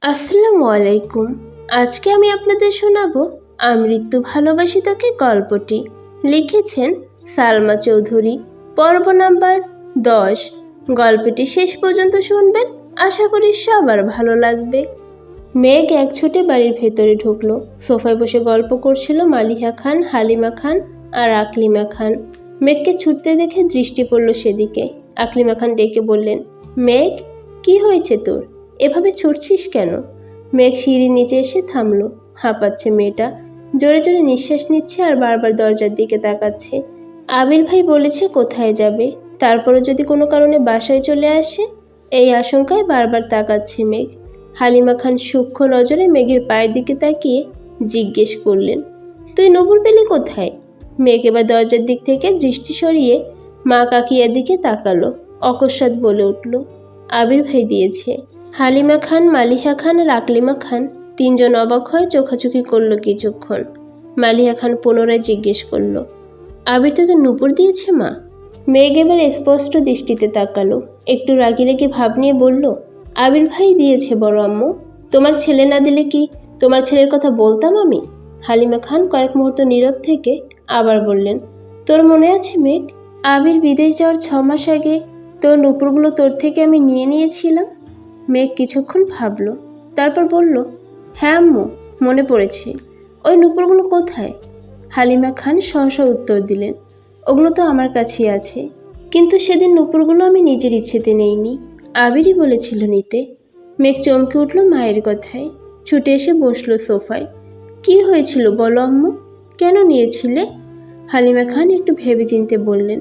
আসসালামু আলাইকুম। আজকে আমি আপনাদের শোনাবো আমৃত্যু ভালোবাসি তোকে গল্পটি। লিখেছেন সালমা চৌধুরী। পর্ব নাম্বার 10। গল্পটি শেষ পর্যন্ত শুনবেন, আশা করি সবার ভালো লাগবে। মেঘ এক ছুটে বাড়ির ভেতরে ঢুকলো। সোফায় বসে গল্প করছিল মালিহা খান, হালিমা খান আর আকলিমা খান। মেঘকে ছুটতে দেখে দৃষ্টি পড়ল সেদিকে। আকলিমা খান ডেকে বললেন, মেঘ, কি হয়েছে তোর? এভাবে ছুটছিস কেন? মেঘ সিঁড়ির নিচে এসে থামলো। হাঁপাচ্ছে মেয়েটা, জোরে জোরে নিঃশ্বাস নিচ্ছে আর বারবার দরজার দিকে তাকাচ্ছে। আবির ভাই বলেছে কোথায় যাবে, তারপরে যদি কোনো কারণে বাসায় চলে আসে, এই আশঙ্কায় বারবার তাকাচ্ছে মেঘ। হালিমা খান সূক্ষ্ম নজরে মেঘের পায়ের দিকে তাকিয়ে জিজ্ঞেস করলেন, তুই নূপুর পেলি কোথায়? মেঘ এবার দরজার দিক থেকে দৃষ্টি সরিয়ে মা কাকিয়ার দিকে তাকালো। অকস্মাৎ বলে উঠল, আবির ভাই দিয়েছে। হালিমা খান, মালিহা খান আর আকলিমা খান তিনজন অবাক হয়ে চোখাচোখি করলো কিছুক্ষণ। মালিহা খান পুনরায় জিজ্ঞেস করলো, আবির তোকে নূপুর দিয়েছে মা? মেঘ এবার স্পষ্ট দৃষ্টিতে তাকালো। একটু রাগি রেগে ভাব নিয়ে বলল, আবির ভাই দিয়েছে বড় আম্মু। তোমার ছেলে না দিলে কি তোমার ছেলের কথা বলতাম আমি? হালিমা খান কয়েক মুহূর্ত নীরব থেকে আবার বললেন, তোর মনে আছে মেঘ, আবির বিদেশ যাওয়ার 6 মাস আগে তোর নূপুরগুলো তোর থেকে আমি নিয়ে নিয়েছিলাম? মেঘ কিছুক্ষণ ভাবলো, তারপর বলল, হ্যাঁ আম্মু, মনে পড়েছে। ওই নূপুরগুলো কোথায়? হালিমা খান সহসা উত্তর দিলেন, ওগুলো তো আমার কাছেই আছে, কিন্তু সেদিন নূপুরগুলো আমি নিজের ইচ্ছেতে নেইনি, আবিরই বলেছিল নিতে। মেঘ চমকে উঠল মায়ের কথায়, ছুটে এসে বসলো সোফায়। কি হয়েছিল বলো আম্মু, কেন নিয়েছিলে? হালিমা খান একটু ভেবেচিন্তে বললেন,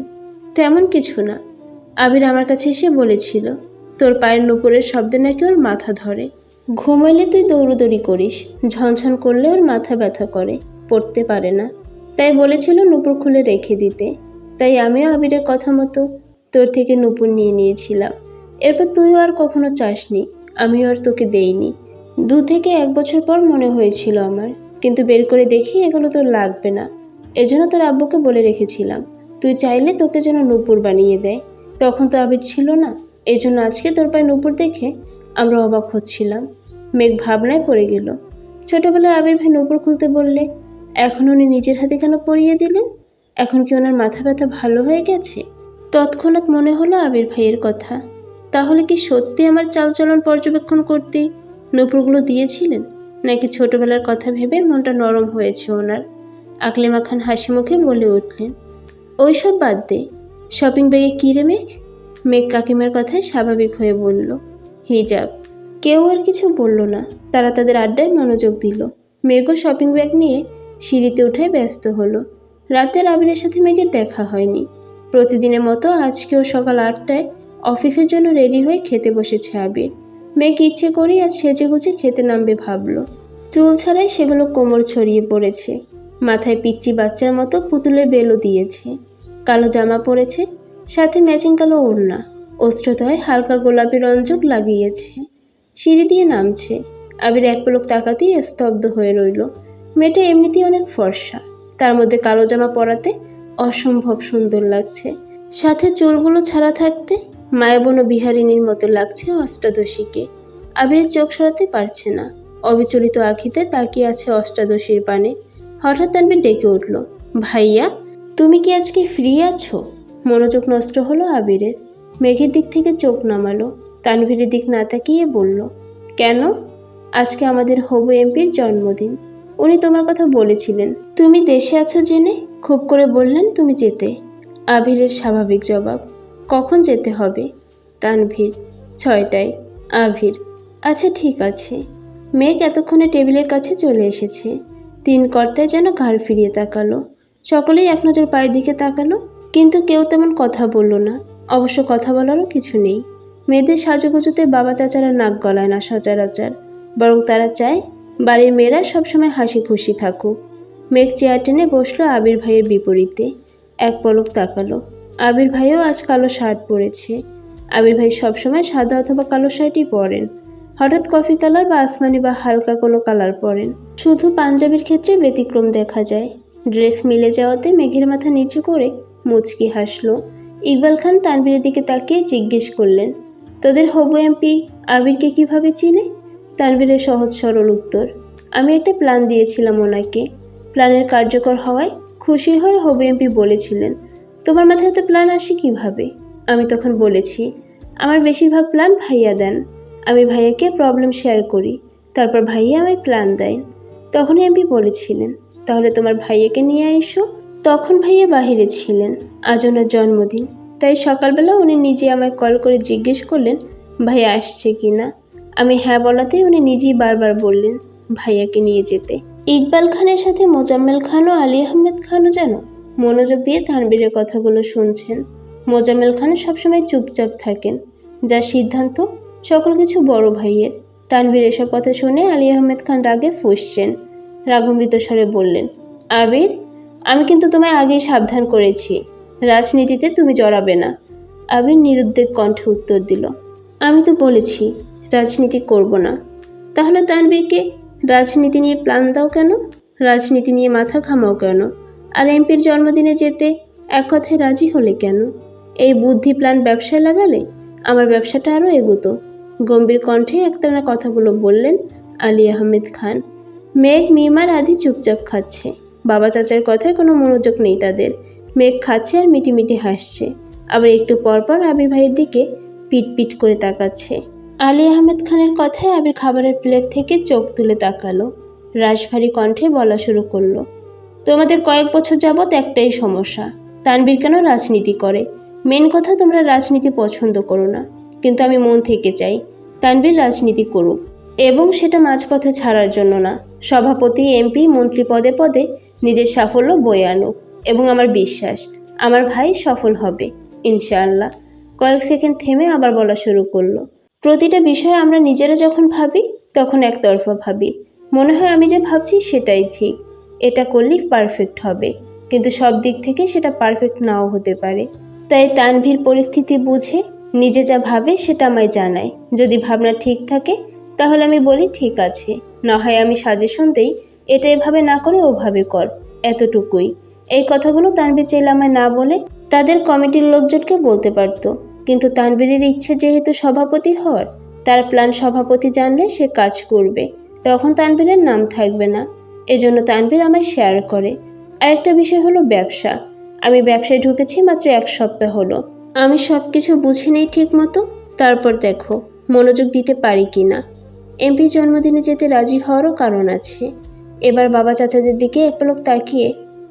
তেমন কিছু না। আবির আমার কাছে এসে বলেছিল তোর পায়ের নূপুরের শব্দে নাকি ওর মাথা ধরে। ঘুমাইলে তুই দৌড়দৌড়ি করিস, ঝনঝন করলে ওর মাথা ব্যথা করে, পড়তে পারে না। তাই বলেছিল নূপুর খুলে রেখে দিতে। তাই আমিও আবিরের কথা মতো তোর থেকে নূপুর নিয়ে নিয়েছিলাম। এরপর তুইও আর কখনো চাসনি, আমিও আর তোকে দেইনি। 2 থেকে 1 বছর পর মনে হয়েছিল আমার, কিন্তু বের করে দেখি এগুলো তোর লাগবে না। এজন্য তোর আব্বুকে বলে রেখেছিলাম তুই চাইলে তোকে যেন নূপুর বানিয়ে দেয়। তখন তো আবির ছিল না, এই জন্য আজকে তোর পায়ে নূপুর দেখে আমরা অবাক হচ্ছিলাম। মেঘ ভাবনায় পড়ে গেল। ছোটবেলায় আবির ভাই নূপুর খুলতে বললে এখন উনি নিজের হাতে কেন পরিয়ে দিলেন? এখন কি ওনার মাথা ব্যথা ভালো হয়ে গেছে? তৎক্ষণাৎ মনে হলো আবির ভাইয়ের কথা। তাহলে কি সত্যি আমার চালচলন পর্যবেক্ষণ করতে নূপুরগুলো দিয়েছিলেন, নাকি ছোটবেলার কথা ভেবে মনটা নরম হয়েছে ওনার? আকলিমা খান হাসি মুখে বলে উঠলেন, ওইসব বাদ দে, শপিং ব্যাগে কী রে মেঘ? মেঘ কাকিমার কথায় স্বাভাবিক হয়ে বলল, হিজাব। কেউ আর কিছু বলল না, তারা তাদের আড্ডায় মনোযোগ দিল। মেঘও শপিং ব্যাগ নিয়ে সিঁড়িতে উঠে ব্যস্ত হলো। রাতের আবিরের সাথে মেঘের দেখা হয়নি। প্রতিদিনের মতো আজকেও সকাল 8টায় অফিসের জন্য রেডি হয়ে খেতে বসেছে আবির। মেঘ ইচ্ছে করেই আজ সেজেগুজে খেতে নামবে ভাবলো। চুল ছাড়াই সেগুলো কোমর ছড়িয়ে পড়েছে, মাথায় পিচ্চি বাচ্চার মতো পুতুলের বেলও দিয়েছে, কালো জামা পরেছে, সাথে ম্যাচিং কালো ওড়না, অস্ত্রতয় হালকা গোলাপি রঞ্জক লাগিয়েছে। সিঁড়ি দিয়ে নামছে। আবির এক পলক তাকাতেই স্তব্ধ হয়ে রইল। মেয়েটা এমনিতেই অনেক ফর্সা, তার মধ্যে কালো জামা পরাতে অসম্ভব সুন্দর লাগছে। সাথে চুলগুলো ছাড়া থাকতে মায়াবন বিহারিণীর মতো লাগছে অষ্টাদশীকে। আবিরের চোখ সরাতে পারছে না, অবিচলিত আঁখিতে তাকিয়ে আছে অষ্টাদশীর পানে। হঠাৎ তানভীর ডেকে উঠল, ভাইয়া, তুমি কি আজকে ফ্রি আছো? মনোযোগ নষ্ট হলো আবিরের। মেঘের দিক থেকে চোখ নামালো, তানভীরের দিক না তাকিয়ে বলল, কেন? আজকে আমাদের হবু এমপির জন্মদিন, উনি তোমার কথা বলেছিলেন। তুমি দেশে আছো জেনে খুব করে বললেন তুমি যেতে। আবিরের স্বাভাবিক জবাব, কখন যেতে হবে? তানভীর, 6টায়। আবির, আচ্ছা ঠিক আছে। মেঘ এতক্ষণে টেবিলের কাছে চলে এসেছে। 3 কর্তায় যেন ঘাড় ফিরিয়ে তাকালো। সকলেই এক নজর পায়ের দিকে তাকালো, কিন্তু কেউ তেমন কথা বলল না। অবশ্য কথা বলারও কিছু নেই। মেয়েদের সাজুগুজুতে বাবা চাচারা নাক গলায় না সচরাচর, বরং তারা চায় বাড়ির মেয়েরা সবসময় হাসি খুশি থাকুক। মেঘ চেয়ার টেনে বসলো আবির ভাইয়ের বিপরীতে। এক পলক তাকালো। আবির ভাইও আজ কালো শার্ট পরেছে। আবির ভাই সবসময় সাদা অথবা কালো শার্টই পরেন, হঠাৎ কফি কালার বা আসমানি বা হালকা কোনো কালার পরেন। শুধু পাঞ্জাবির ক্ষেত্রে ব্যতিক্রম দেখা যায়। ড্রেস মিলে যাওয়াতে মেঘের মাথা নিচু করে মুচকি হাসলো। ইকবাল খান তানভীরের দিকে তাকিয়ে জিজ্ঞেস করলেন, তোদের হবু এমপি আবিরকে কিভাবে চিনে? তানভীরের সহজ সরল উত্তর। আমি একটা প্ল্যান দিয়েছিলাম ওনাকে। প্ল্যানের কার্যকর হওয়ায় খুশি হয়ে হবু এমপি বলেছিলেন, তোমার মাথায় তো প্ল্যান আসে কিভাবে? আমি তখন বলেছি, আমার বেশিরভাগ প্ল্যান ভাইয়া দেন। আমি ভাইয়াকে প্রবলেম শেয়ার করি, তারপর ভাইয়া আমায় প্ল্যান দেন। তখনই এমপি বলেছিলেন, তাহলে তোমার ভাইয়াকে নিয়ে এসো। তখন ভাইয়া বাহিরে ছিলেন, আজ ওনার জন্মদিন। তাই সকালবেলা উনি নিজে আমায় কল করে জিজ্ঞেস করলেন ভাইয়া আসছে কি না। আমি হ্যাঁ বলাতেই উনি নিজেই বারবার বললেন ভাইয়াকে নিয়ে যেতে। ইকবাল খানের সাথে মোজাম্মেল খান ও আলী আহমেদ খানও যেন মনোযোগ দিয়ে তানভীরের কথাগুলো শুনছেন। মোজাম্মেল খান সবসময় চুপচাপ থাকেন, যার সিদ্ধান্ত সকল কিছু বড় ভাইয়ের। তানভীর এসব কথা শুনে আলী আহমেদ খান রাগে ফুঁসছেন। রাগান্বিত স্বরে বললেন, আবির, আমি কিন্তু তোমায় আগেই সাবধান করেছি, রাজনীতিতে তুমি জড়াবে না। আবির নিরুদ্বেগ কণ্ঠে উত্তর দিল, আমি তো বলেছি রাজনীতি করব না। তাহলে তানভীরকে রাজনীতি নিয়ে প্ল্যান দাও কেন? রাজনীতি নিয়ে মাথা ঘামাও কেন? আর এমপির জন্মদিনে যেতে এক কথায় রাজি হলে কেন? এই বুদ্ধি প্ল্যান ব্যবসায় লাগালে আমার ব্যবসাটা আরও এগোতো। গম্ভীর কণ্ঠে একটানা কথাগুলো বললেন আলী আহমেদ খান। মেঘ, মিমার আদি চুপচাপ খাচ্ছে। বাবা চাচার কথায় কোনো মনোযোগ নেই তাদের। মেঘ খাচ্ছে আর মিটিমিটি হাসছে, আবার একটু পরপর আবির ভাইয়ের দিকে পিট করে তাকাচ্ছে। আলী আহমেদ খানের কথায় আবির খাবারের প্লেট থেকে চোখ তুলে তাকালো। রাশভারী কণ্ঠে বলা শুরু করলো, তোমাদের কয়েক বছর যাবৎ একটাই সমস্যা, তানভীর কেন রাজনীতি করে। মেন কথা, তোমরা রাজনীতি পছন্দ করো না, কিন্তু আমি মন থেকে চাই তানভীর রাজনীতি করুক, এবং সেটা মাঝপথে ছাড়ার জন্য না। সভাপতি, এমপি, মন্ত্রী পদে পদে নিজের সাফল্য বয়ে আনুক, এবং আমার বিশ্বাস আমার ভাই সফল হবে ইনশাআল্লাহ। কয়েক সেকেন্ড থেমে আবার বলা শুরু করলো, প্রতিটা বিষয়ে আমরা নিজেরা যখন ভাবি তখন একতরফা ভাবি। মনে হয় আমি যে ভাবছি সেটাই ঠিক, এটা করলেই পারফেক্ট হবে, কিন্তু সব দিক থেকে সেটা পারফেক্ট নাও হতে পারে। তাই তানভীর পরিস্থিতি বুঝে নিজে যা ভাবে সেটা আমায় জানায়। যদি ভাবনা ঠিক থাকে তাহলে আমি বলি ঠিক আছে, না হয় আমি সাজেশন দেই এটা এভাবে না করে ওভাবে কর, এতটুকুই। এই কথাগুলো তানভীর চাইলে আমায় না বলে তাদের কমিটির লোকজনকে বলতে পারত, কিন্তু তানভীরের ইচ্ছে যেহেতু সভাপতি হওয়ার, তার প্ল্যান সভাপতি জানলে সে কাজ করবে, তখন তানভীরের নাম থাকবে না। এজন্য তানভীর আমায় শেয়ার করে। আরেকটা বিষয় হলো ব্যবসা। আমি ব্যবসায় ঢুকেছি মাত্র 1 সপ্তাহ হলো। আমি সব কিছু বুঝে নেই ঠিক মতো, তারপর দেখো মনোযোগ দিতে পারি কি না। এমপি জন্মদিনে যেতে রাজি হওয়ারও কারণ আছে। এবার বাবা চাচাদের দিকে এক পলক তাকিয়ে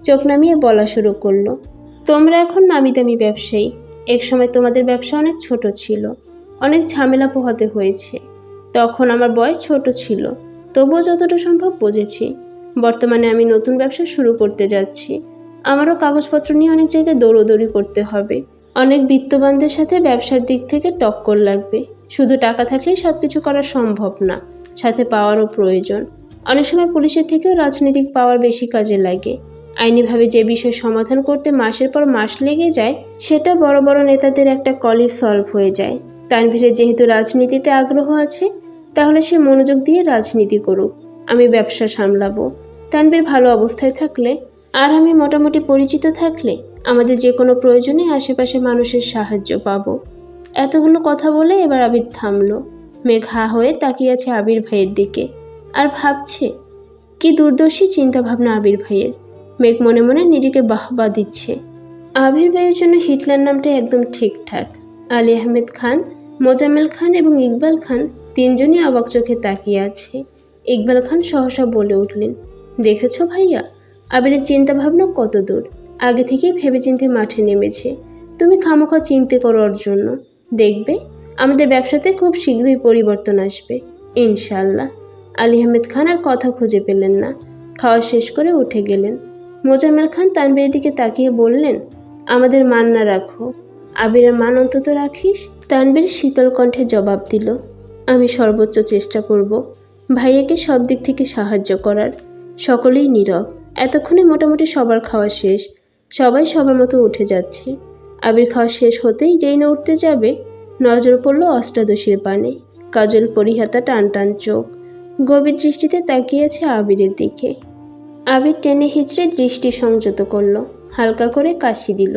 চোখ নামিয়ে বলা শুরু করলো, তোমরা এখন নামি দামি ব্যবসায়ী। এক সময় তোমাদের ব্যবসা অনেক ছোট ছিল, অনেক ঝামেলা পোহাতে হয়েছে। তখন আমার বয়স ছোট ছিল, তবুও যতটা সম্ভব বুঝেছি। বর্তমানে আমি নতুন ব্যবসা শুরু করতে যাচ্ছি। আমারও কাগজপত্র নিয়ে অনেক জায়গায় দৌড়োদৌড়ি করতে হবে। অনেক বিত্তবানদের সাথে ব্যবসার দিক থেকে টক্কর লাগবে। শুধু টাকা থাকলেই সব কিছু করা সম্ভব না, সাথে পাওয়ারও প্রয়োজন। অনেক সময় পুলিশের থেকেও রাজনৈতিক পাওয়ার বেশি কাজে লাগে। আইনিভাবে যে বিষয় সমাধান করতে মাসের পর মাস লেগে যায়, সেটা বড় বড় নেতাদের একটা কলে সলভ হয়ে যায়। তানভীরের যেহেতু রাজনীতিতে আগ্রহ আছে, তাহলে সে মনোযোগ দিয়ে রাজনীতি করুক, আমি ব্যবসা সামলাবো। তানভীর ভালো অবস্থায় থাকলে আর আমি মোটামুটি পরিচিত থাকলে আমাদের যে কোনো প্রয়োজনে আশেপাশে মানুষের সাহায্য পাবো। এতগুলো কথা বলে এবার আবির থামলো। মেঘ হা হয়ে তাকিয়ে আছে আবির ভাইয়ের দিকে আর ভাবছে, কি দূরদর্শী চিন্তা ভাবনা আবির ভাইয়ের। মেঘ মনে মনে নিজেকে বাহবা দিচ্ছে। আবির ভাইয়ের জন্য হিটলার নামটা একদম ঠিকঠাক। আলী আহমেদ খান, মোজাম্মেল খান এবং ইকবাল খান তিনজনই অবাক চোখে তাকিয়ে আছে। ইকবাল খান সহসা বলে উঠলেন, দেখেছো ভাইয়া, আবিরের চিন্তা ভাবনা কত দূর। আগে থেকেই ভেবেচিন্তে মাঠে নেমেছে। তুমি খামোখা চিন্তা করো ওর জন্য, দেখবে আমাদের ব্যবসাতে খুব শীঘ্রই পরিবর্তন আসবে ইনশাআল্লাহ। আলী আহমেদ খান আর কথা খুঁজে পেলেন না, খাওয়া শেষ করে উঠে গেলেন। মোজাম্মেল খান তানভীরের দিকে তাকিয়ে বললেন, আমাদের মান না রাখো, আবিরের মান অন্তত রাখিস। তানভীর শীতল কণ্ঠে জবাব দিল, আমি সর্বোচ্চ চেষ্টা করব ভাইয়াকে সব দিক থেকে সাহায্য করার। সকলেই নীরব। এতক্ষণে মোটামুটি সবার খাওয়া শেষ, সবাই সবার মতো উঠে যাচ্ছে। আবির খাওয়া শেষ হতেই যেই না উঠতে যাবে, নজর পড়ল অষ্টাদশীর পানে। কাজল পরিহাতা, টান টান চোখ, গভীর দৃষ্টিতে তাকিয়েছে আবিরের দিকে। আবির টেনে হিচড়ে দৃষ্টি সংযত করলো, হালকা করে কাশি দিল।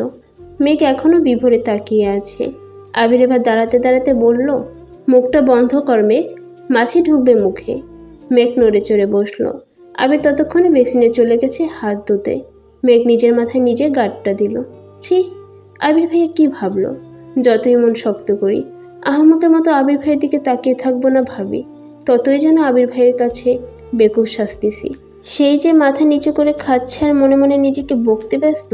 মেঘ এখনো বিভোরে তাকিয়ে আছে। আবির এবার দাঁড়াতে দাঁড়াতে বলল, মুখটা বন্ধ কর মেঘ, মাছি ঢুকবে মুখে। মেঘ নড়ে চড়ে বসলো। আবির ততক্ষণে বেসিনে চলে গেছে হাত ধুতে। মেঘ নিজের মাথায় নিজে গাঁটটা দিল। ছি, আবির ভাইয়া কি ভাবলো? যতই মন শক্ত করি, আহমকের মতো আবির ভাইয়ের দিকে তাকিয়ে থাকবো না ভাবি, ততই যেন আবির ভাইয়ের কাছে বেকুব শাস্তিছি। সেই যে মাথা নিচু করে খাচ্ছে আর মনে মনে নিজেকে বকতে ব্যস্ত।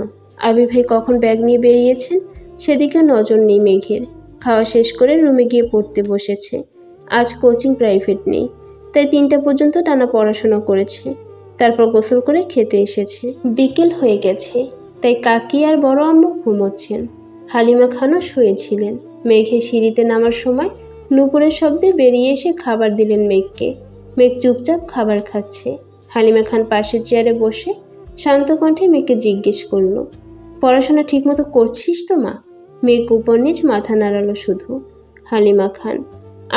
আবির ভাই কখন ব্যাগ নিয়ে বেরিয়েছেন সেদিকে নজর নেই মেঘের। খাওয়া শেষ করে রুমে গিয়ে পড়তে বসেছে। আজ কোচিং প্রাইভেট নেই, তাই 3টা পর্যন্ত টানা পড়াশোনা করেছে। তারপর গোসল করে খেতে এসেছে। বিকেল হয়ে গেছে, তাই কাকি আর বড় আম্মু ঘুমোচ্ছেন। হালিমা খানও শুয়েছিলেন। মেঘের সিঁড়িতে নামার সময় নুপুরের শব্দে বেরিয়ে এসে খাবার দিলেন মেঘকে। মেঘ চুপচাপ খাবার খাচ্ছে। হালিমা খান পাশের চেয়ারে বসে শান্ত কণ্ঠে মেঘকে জিজ্ঞেস করলো, পড়াশোনা ঠিকমতো করছিস তো মা? মেঘ উপর নিচ মাথা নাড়ালো শুধু। হালিমা খান,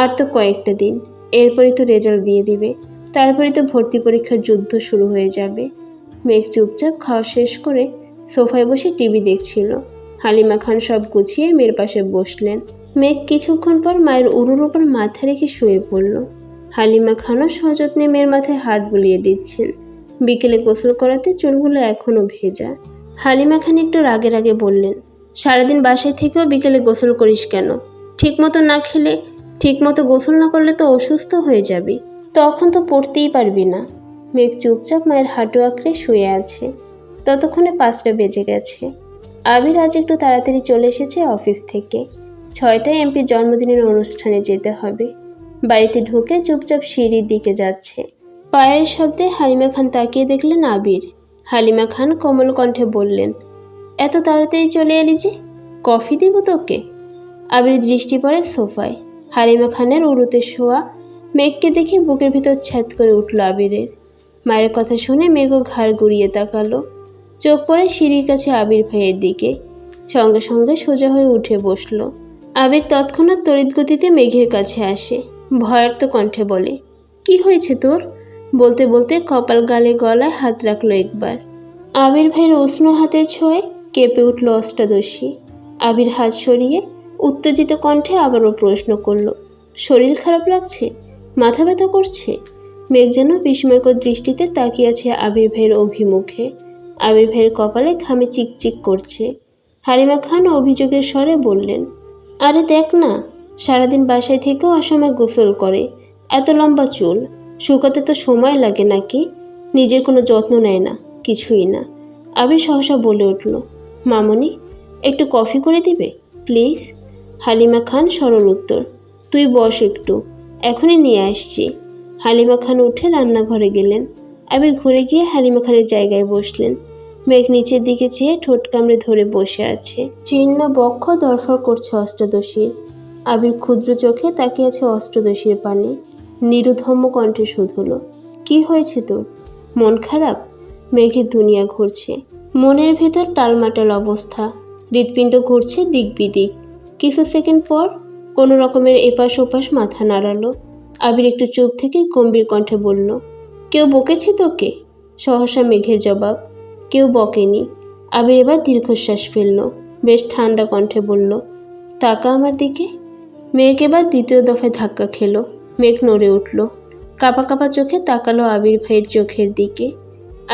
আর তো কয়েকটা দিন, এরপরই তো রেজাল্ট দিয়ে দিবে, তারপরে তো ভর্তি পরীক্ষার যুদ্ধ শুরু হয়ে যাবে। মেঘ চুপচাপ খাওয়া শেষ করে সোফায় বসে টিভি দেখছিল। হালিমা খান সব গুছিয়ে মেয়ের পাশে বসলেন। মেঘ কিছুক্ষণ পর মায়ের উরুর উপর মাথা রেখে শুয়ে পড়ল। হালিমা খানও সযত্নে মেয়ের মাথায় হাত বুলিয়ে দিচ্ছেন। বিকেলে গোসল করাতে চুলগুলো এখনো ভেজা। হালিমা খান একটু রাগে রাগে বললেন, সারাদিন বাসায় থেকেও বিকেলে গোসল করিস কেন? ঠিকমতো না খেলে, ঠিকমতো গোসল না করলে তো অসুস্থ হয়ে যাবি, তখন তো পড়তেই পারবি না। মেঘ চুপচাপ মায়ের হাঁটু আঁকড়ে শুয়ে আছে। ততক্ষণে 5টা বেজে গেছে। আবির আজ একটু তাড়াতাড়ি চলে এসেছে অফিস থেকে। 6টায় এমপির জন্মদিনের অনুষ্ঠানে যেতে হবে। বাড়িতে ঢুকে চুপচাপ সিঁড়ির দিকে যাচ্ছে। পায়ের শব্দে হালিমা খান তাকিয়ে দেখলেন আবির। হালিমা খান কোমল কণ্ঠে বললেন, এত তাড়াতাড়ি চলে এলি যে, কফি দিব তোকে? আবির দৃষ্টি পড়ে সোফায়। হালিমা খানের উরুতে শোয়া মেঘকে দেখে বুকের ভিতর ছ্যাদ করে উঠল আবিরের। মায়ের কথা শুনে মেঘও ঘাড় ঘুরিয়ে তাকালো। চোখ পড়ে সিঁড়ির কাছে আবির ভাইয়ের দিকে। সঙ্গে সঙ্গে সোজা হয়ে উঠে বসলো। আবির তৎক্ষণাৎ তড়িৎ গতিতে মেঘের কাছে আসে। ভয়ার্ত কণ্ঠে বলে, কি হয়েছে তোর? বলতে বলতে কপাল গালে গলায় হাত রাখলো একবার। আবির ভাইয়ের উষ্ণ হাতের ছোঁয়ায় কেঁপে উঠল অষ্টাদশী। আবির হাত সরিয়ে উত্তেজিত কণ্ঠে আবারও প্রশ্ন করলো, শরীর খারাপ লাগছে? মাথা ব্যথা করছে? মেঘ যেন বিস্ময়কর দৃষ্টিতে তাকিয়ে আছে আবির ভাইয়ের অভিমুখে। আবির ভাইয়ের কপালে ঘামে চিকচিক করছে। হালিমা খান অভিযোগের স্বরে বললেন, আরে দেখ না, সারাদিন বাসায় থেকেও অসময় গোসল করে, এত লম্বা চুল, শুকাতে তো সময় লাগে নাকি? নিজের কোনো যত্ন নেয় না, কিছুই না। আবির সহসা বলে উঠল, মামনি, একটু কফি করে দিবে প্লিজ? হালিমা খান সরল উত্তর, তুই বস একটু, এখনই নিয়ে আসছি। হালিমা খান উঠে রান্নাঘরে গেলেন। আবির ঘুরে গিয়ে হালিমা খানের জায়গায় বসলেন। মেঘ নিচের দিকে চেয়ে ঠোঁট কামড়ে ধরে বসে আছে। চিহ্ন বক্ষ দরফর করছে অষ্টদশীর। আবির ক্ষুদ্র চোখে তাকিয়ে আছে অষ্টদশীর পানে। নিরুধম্য কণ্ঠে শুধল, কি হয়েছে তোর? মন খারাপ? মেঘের দুনিয়া ঘুরছে। মনের ভেতর টালমাটাল অবস্থা। হৃৎপিণ্ড ঘুরছে দিক বিদিক। কিছু সেকেন্ড পর কোনো রকমের এপাশ ওপাশ মাথা নাড়ালো। আবির একটু চুপ থেকে গম্ভীর কণ্ঠে বলল, কেউ বকেছে তোকে? সহসা মেঘের জবাব, কেউ বকেনি। আবির এবার দীর্ঘশ্বাস ফেলল। বেশ ঠান্ডা কণ্ঠে বলল, তাকা আমার দিকে। মেঘ এবার দ্বিতীয় দফায় ধাক্কা খেলো। মেঘ নড়ে উঠল। কাঁপা কাঁপা চোখে তাকালো আবির ভাইয়ের চোখের দিকে।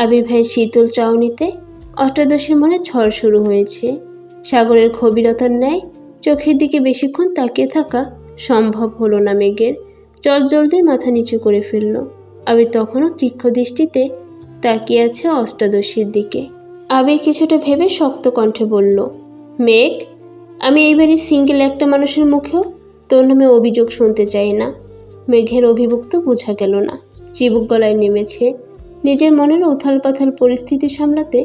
আবির ভাইয়ের শীতল চাউনিতে অষ্টাদশীর মনে ঝড় শুরু হয়েছে। সাগরের গভীরতার ন্যায় চোখের দিকে বেশিক্ষণ তাকিয়ে থাকা সম্ভব হলো না মেঘের। চটজলদি মাথা নিচু করে ফেলল। আবির তখনও তীক্ষ্ণ দৃষ্টিতে তাকিয়ে আছে অষ্টাদশীর দিকে। আবির কিছুটা ভেবে শক্ত কণ্ঠে বলল, মেঘ, আমি এইবারই সিঙ্গেল একটা মানুষের মুখেও তোর নামে অভিযোগ শুনতে চাই না। মেঘের অভিভুক্ত বোঝা গেল না। চিবুক গলায় নেমেছে। নিজের মনের উথাল পাথাল পরিস্থিতি সামলাতে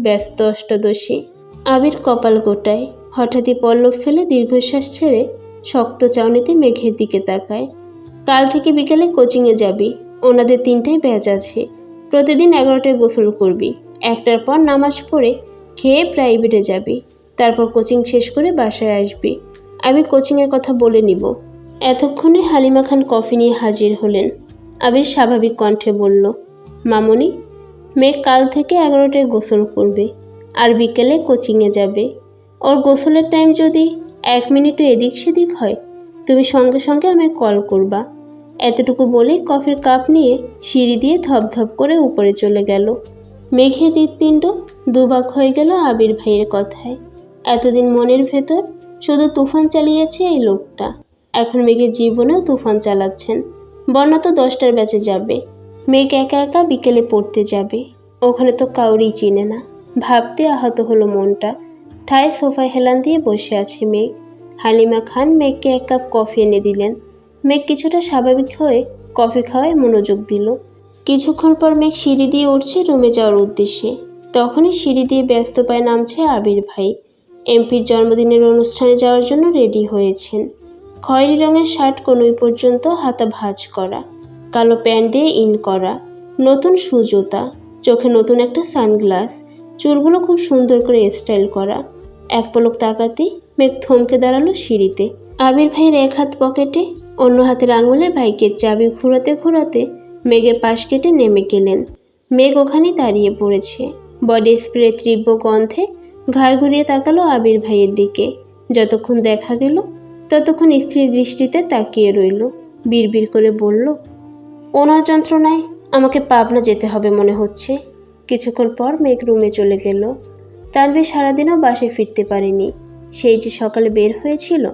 ব্যস্ত অষ্টাদশী। আবির কপাল গোটায়। হঠাৎই পল্লব ফেলে দীর্ঘশ্বাস ছেড়ে শক্ত চাউনিতে মেঘের দিকে তাকায়। কাল থেকে বিকেলে কোচিংয়ে যাবি। ওনাদের 3টায় ব্যাচ আছে। প্রতিদিন 11টায় গোসল করবি। 1টার পর নামাজ পড়ে খেয়ে প্রাইভেটে যাবি। তারপর কোচিং শেষ করে বাসায় আসবি। আমি কোচিংয়ের কথা বলে নিব। এতক্ষণে হালিমা খান কফি নিয়ে হাজির হলেন। আবির স্বাভাবিক কণ্ঠে বলল, মামনি, মেঘ কাল থেকে 11টায় গোসল করবে আর বিকেলে কোচিংয়ে যাবে। ওর গোসলের টাইম যদি 1 মিনিটও এদিক সেদিক হয়, তুমি সঙ্গে সঙ্গে আমায় কল করবা। এতটুকু বলেই কফির কাপ নিয়ে সিঁড়ি দিয়ে ধপধপ করে উপরে চলে গেল। মেঘের হৃৎপিণ্ড দুভাগ হয়ে গেল আবির ভাইয়ের কথায়। এতদিন মনের ভেতর শুধু তুফান চালিয়েছে এই লোকটা, এখন মেঘের জীবনেও তুফান চালাচ্ছেন। বন্যা তো 10টার ব্যাচে যাবে, মেঘ একা একা বিকেলে পড়তে যাবে, ওখানে তো কাউরেই চিনে না। ভাবতে আহত হলো মনটা। ঠায় সোফায় হেলান দিয়ে বসে আছে মেঘ। হালিমা খান মেঘকে 1 কাপ কফি এনে দিলেন। মেঘ কিছুটা স্বাভাবিক হয়ে কফি খাওয়ায় মনোযোগ দিল। কিছুক্ষণ পর মেঘ সিঁড়ি দিয়ে উঠছে রুমে যাওয়ার উদ্দেশ্যে। তখনই সিঁড়ি দিয়ে ব্যস্ত পায়ে নামছে আবির ভাই। এমপির জন্মদিনের অনুষ্ঠানে যাওয়ার জন্য রেডি হয়েছেন। খয়েরি রঙের শার্ট কনুই পর্যন্ত হাতা ভাঁজ করা, কালো প্যান্ট দিয়ে ইন করা, নতুন শু জুতা, চোখে নতুন একটা সানগ্লাস, চুলগুলো খুব সুন্দর করে স্টাইল করা। এক পলক তাকাতেই মেঘ থমকে দাঁড়ালো সিঁড়িতে। আবির ভাইয়ের এক হাত পকেটে, অন্য হাতের আঙুলে বাইকের চাবি ঘোরাতে ঘোরাতে মেঘের পাশ কেটে নেমে গেলেন। মেঘ ওখানেই দাঁড়িয়ে পড়েছে। বডি স্প্রে তীব্র গন্ধে ঘাড় ঘুরিয়ে তাকালো আবির ভাইয়ের দিকে। যতক্ষণ দেখা গেল ততক্ষণ স্ত্রীর দৃষ্টিতে তাকিয়ে রইল। বিড়বিড় করে বলল, ওনার যন্ত্রণায় আমাকে পাবনা যেতে হবে মনে হচ্ছে। কিছুক্ষণ পর মেঘ রুমে চলে গেল। তানভীর সারাদিনও বাসায় ফিরতে পারেনি। সেই যে সকালে বের হয়েছিল,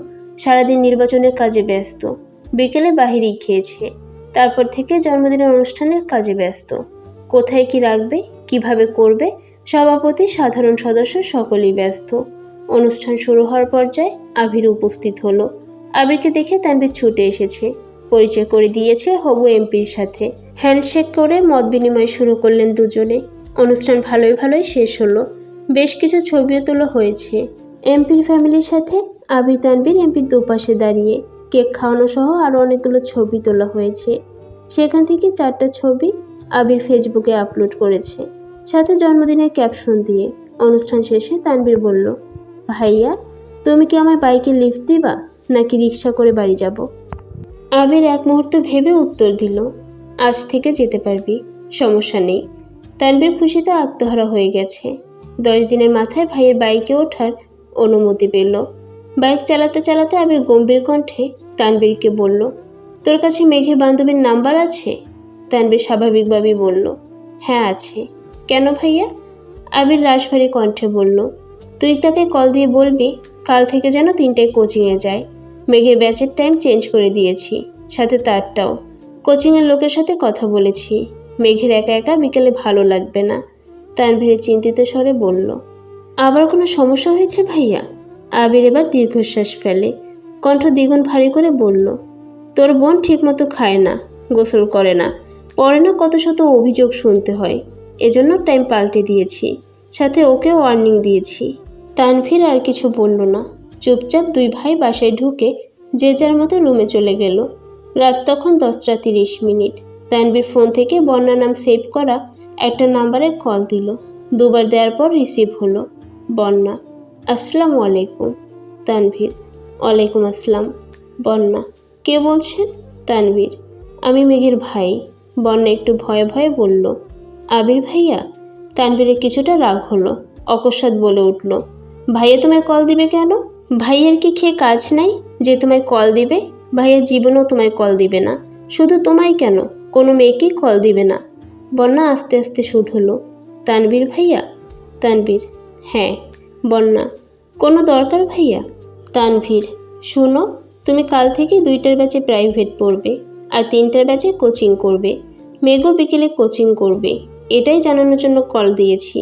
সারাদিন নির্বাচনের কাজে ব্যস্ত, বিকেলে বাহিরেই খেয়েছে। তারপর থেকে জন্মদিনের অনুষ্ঠানের কাজে ব্যস্ত। কোথায় কি রাখবে, কিভাবে করবে, সভাপতি, সাধারণ সদস্য সকলেই ব্যস্ত। অনুষ্ঠান শুরু হওয়ার পর্যায়ে আবির উপস্থিত হলো। আবিরকে দেখে তানভীর ছুটে এসেছে। পরিচয় করে দিয়েছে হবু এমপির সাথে। হ্যান্ডশেক করে মত বিনিময় শুরু করলেন দুজনে। অনুষ্ঠান ভালোই ভালোই শেষ হলো। বেশ কিছু ছবিও তোলা হয়েছে এমপির ফ্যামিলির সাথে। আবির তানভীর এমপির দুপাশে দাঁড়িয়ে কেক খাওয়ানো সহ আরও অনেকগুলো ছবি তোলা হয়েছে। সেখান থেকে 4টা ছবি আবির ফেসবুকে আপলোড করেছে, সাথে জন্মদিনের ক্যাপশন দিয়ে। অনুষ্ঠান শেষে তানভীর বলল, ভাইয়া তুমি কি আমায় বাইকে লিফট দিবা নাকি রিক্সা করে বাড়ি যাব? আবির এক মুহূর্ত ভেবে উত্তর দিল, আজ থেকে যেতে পারবি, সমস্যা নেই। তানভীর খুশিতে আত্মহারা হয়ে গেছে। 10 দিনের মাথায় ভাইয়ের বাইকে ওঠার অনুমতি পেল। বাইক চালাতে চালাতে আবির গম্ভীর কণ্ঠে তানভীরকে বলল, তোর কাছে মেঘের বান্ধবীর নাম্বার আছে? তানভীর স্বাভাবিকভাবেই বলল, হ্যাঁ আছে। কেন ভাইয়া? আবির রাশভারী কণ্ঠে বলল, তুই তাকে কল দিয়ে বলবি কাল থেকে যেন 3টায় কোচিংয়ে যায়। মেঘের ব্যাচের টাইম চেঞ্জ করে দিয়েছি, সাথে তারটাও। কোচিংয়ের লোকের সাথে কথা বলেছি, মেঘের একা একা বিকেলে ভালো লাগবে না। তানভীর চিন্তিত স্বরে বলল, আবার কোনো সমস্যা হয়েছে ভাইয়া? আবির এবার দীর্ঘশ্বাস ফেলে, কণ্ঠ দ্বিগুণ ভারী করে বলল, তোর বোন ঠিকমতো খায় না, গোসল করে না, পরে না কত শত অভিযোগ শুনতে হয়, এজন্য টাইম পাল্টে দিয়েছি, সাথে ওকেও ওয়ার্নিং দিয়েছি। তানভীর আর কিছু বলল না। চুপচাপ 2 ভাই বাসায় ঢুকে যে যার মতো রুমে চলে গেল। রাত তখন 10টা 30 মিনিট। তানভীর ফোন থেকে বন্যা নাম সেভ করা একটা নাম্বারে কল দিল। 2বার দেওয়ার পর রিসিভ হলো। বন্যা, আসসালামু আলাইকুম। তানভীর, ওয়ালাইকুম আসসালাম। বন্যা, কে বলছেন? তানভীর, আমি মেঘের ভাই। বন্যা একটু ভয়ে ভয়ে বলল, আবির ভাইয়া? তানভীরের কিছুটা রাগ হলো, অকস্মাৎ বলে উঠল, ভাইয়া তোমায় কল দিবে কেন? ভাইয়ের কি খেয়ে কাজ নাই যে তোমায় কল দিবে? ভাইয়া জীবনেও তোমায় কল দিবে না। শুধু তোমায় কেন, কোনো মেয়েকেই কল দিবে না। বন্যা আস্তে আস্তে শুধলো, তানভীর ভাইয়া? তানভীর, হ্যাঁ। বন্যা, কোনো দরকার ভাইয়া? তানভীর, শুনো, তুমি কাল থেকে 2টার ব্যাচে প্রাইভেট পড়বে আর 3টার ব্যাচে কোচিং করবে। মেঘও বিকেলে কোচিং করবে, এটাই জানানোর জন্য কল দিয়েছি।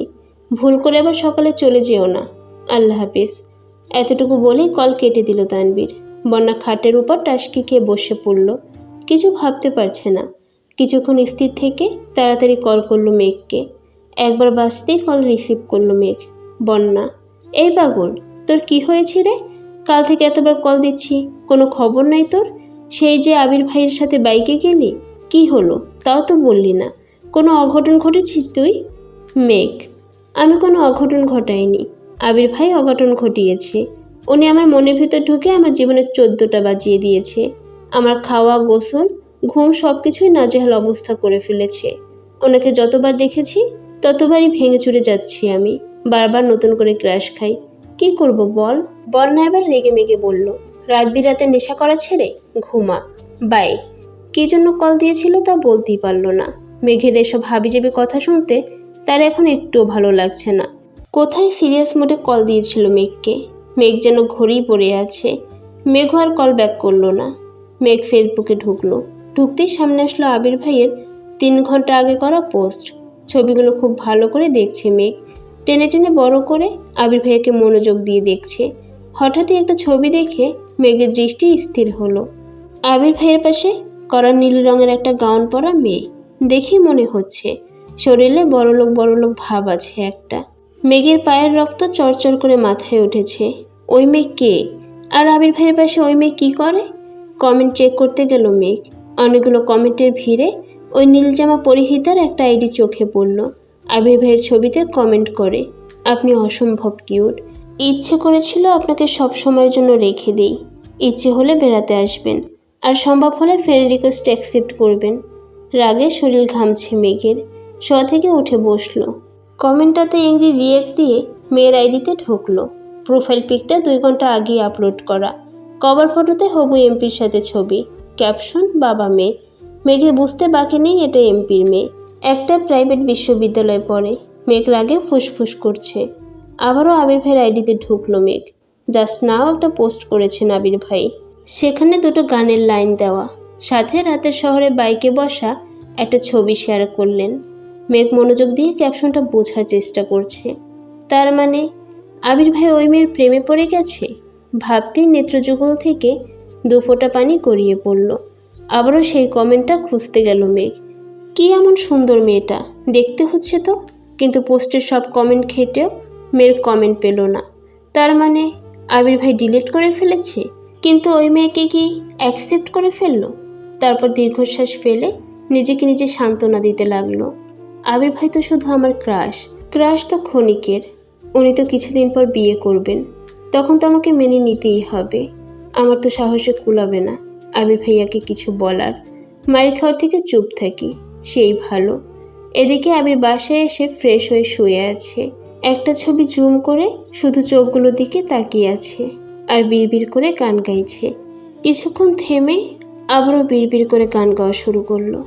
ভুল করে আবার সকালে চলে যেও না। আল্লাহ হাফিজ। এতটুকু বলেই কল কেটে দিল তানভীর। বন্যা খাটের উপর টাসকি খেয়ে বসে পড়ল, কিছু ভাবতে পারছে না। কিছুক্ষণ স্থির থেকে তাড়াতাড়ি কল করলো মেঘকে। একবার বাজতেই কল রিসিভ করলো মেঘ। বন্যা, এই পাগল, তোর কি হয়েছে রে? কাল থেকে এতবার কল দিচ্ছি, কোনো খবর নাই তোর? সেই যে আবির ভাইয়ের সাথে বাইকে গেলি, কি হলো তাও তো বললি না। কোনো অঘটন ঘটেছিস তুই? মেঘ, আমি কোনো অঘটন ঘটাইনি। আবির ভাই অঘটন ঘটিয়েছে। উনি আমার মনের ভিতর ঢুকে আমার জীবনের 14টা বাজিয়ে দিয়েছে। আমার খাওয়া, গোসল, ঘুম সব কিছুই নাজেহাল অবস্থা করে ফেলেছে। ওনাকে যতবার দেখেছি ততবারই ভেঙে চুরে যাচ্ছি আমি। বারবার নতুন করে ক্র্যাশ খাই। কি করব বল? বন্যা এবার রেগে মেগে বলল, রাত বিরাতে নেশা করা ছেড়ে ঘুমা। বাই। কী জন্য কল দিয়েছিল তা বলতেই পারল না। মেঘের এসব হাবিজাবি কথা শুনতে তার এখন একটুও ভালো লাগছে না। কোথায় সিরিয়াস মোডে কল দিয়েছিল মেঘকে? মেঘ যেন ঘড়িই পড়ে আছে। মেঘও আর কল ব্যাক করলো না। মেঘ ফেসবুকে ঢুকলো। ঢুকতেই সামনে আসলো আবির ভাইয়ের 3 ঘন্টা আগে করা পোস্ট। ছবিগুলো খুব ভালো করে দেখছে মেঘ। টেনে টেনে বড় করে আবির ভাইয়াকে মনোযোগ দিয়ে দেখছে। হঠাৎই একটা ছবি দেখে মেঘের দৃষ্টি স্থির হলো। আবির ভাইয়ের পাশে কড়া নীল রঙের একটা গাউন পরা মেয়ে। দেখেই মনে হচ্ছে শরীরে বড়লোক ভাব আছে একটা। মেঘের পায়ের রক্ত চরচর করে মাথায় উঠেছে। ওই মেয়ে কে? আর আবির ভাইয়ের পাশে ওই মেয়ে কী করে? কমেন্ট চেক করতে গেল মেঘ। অনেকগুলো কমেন্টের ভিড়ে ওই নীল জামা পরিহিতার একটা আইডি চোখে পড়ল। আবির ভাইয়ের ছবিতে কমেন্ট করে, আপনি অসম্ভব কিউট। ইচ্ছে করেছিল আপনাকে সব সময়ের জন্য রেখে দিই। ইচ্ছে হলে বেড়াতে আসবেন, আর সম্ভব হলে ফ্রেন্ড রিকোয়েস্ট অ্যাকসেপ্ট করবেন। রাগে শরীর ঘামছে মেঘের। শোয়া থেকে উঠে বসলো। কমেন্টটাতে এংরি রিয়েক্ট দিয়ে মেয়ের আইডিতে ঢুকলো। প্রোফাইল পিকটা 2 ঘন্টা আগেই আপলোড করা। কভার ফটোতে হবু এমপির সাথে ছবি। ক্যাপশন বাবা মেয়ে। মেঘে বুঝতে বাকি নেই এটা এমপির মেয়ে। একটা প্রাইভেট বিশ্ববিদ্যালয়ে পড়ে। মেঘ রাগে ফুসফুস করছে। আবারও আবির ভাইয়ের আইডিতে ঢুকলো মেঘ। জাস্ট নাও একটা পোস্ট করেছেন আবির ভাই। সেখানে 2টো গানের লাইন দেওয়া, সাথে রাতের শহরে বাইকে বসা একটা ছবি শেয়ার করলেন। মেঘ মনোযোগ দিয়ে ক্যাপশনটা বোঝার চেষ্টা করছে। তার মানে আবির ভাই ওই মেয়ের প্রেমে পড়ে গেছে? ভাবতেই নেত্রযুগল থেকে 2 ফোঁটা পানি গড়িয়ে পড়ল। আবারও সেই কমেন্টটা খুঁজতে গেল মেঘ। কি এমন সুন্দর মেয়েটা দেখতে হচ্ছে তো, কিন্তু পোস্টের সব কমেন্ট ঘেঁটেও মেয়ের কমেন্ট পেল না। তার মানে আবির ভাই ডিলিট করে ফেলেছে। কিন্তু ওই মেয়েকে কি অ্যাকসেপ্ট করে ফেললো? তারপর দীর্ঘশ্বাস ফেলে নিজেকে নিজে সান্ত্বনা দিতে লাগলো। আবির ভাই তো শুধু আমার ক্রাশ তো ক্ষণিকের। উনি তো কিছুদিন পর বিয়ে করবেন, তখন তো আমাকে মেনে নিতেই হবে। আমার তো সাহসে কুলাবে না আবির ভাইয়াকে কিছু বলার। মায়ের খাওয়ার থেকে চুপ থাকি, সেই ভালো। এদিকে আবির বাসায় এসে ফ্রেশ হয়ে শুয়ে আছে। একটা ছবি জুম করে শুধু চোখগুলোর দিকে তাকিয়ে আছে আর বিড়বিড় করে গান গাইছে। কিছুক্ষণ থেমে আবারও বিড়বিড় করে গান গাওয়া শুরু করলো।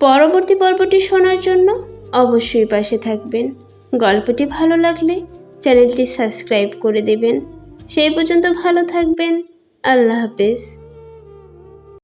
পরবর্তী পর্বটি শোনার জন্য অবশ্যই পাশে থাকবেন। গল্পটি ভালো লাগলে চ্যানেলটি সাবস্ক্রাইব করে দেবেন। সেই পর্যন্ত ভালো থাকবেন। আল্লাহ হাফেজ।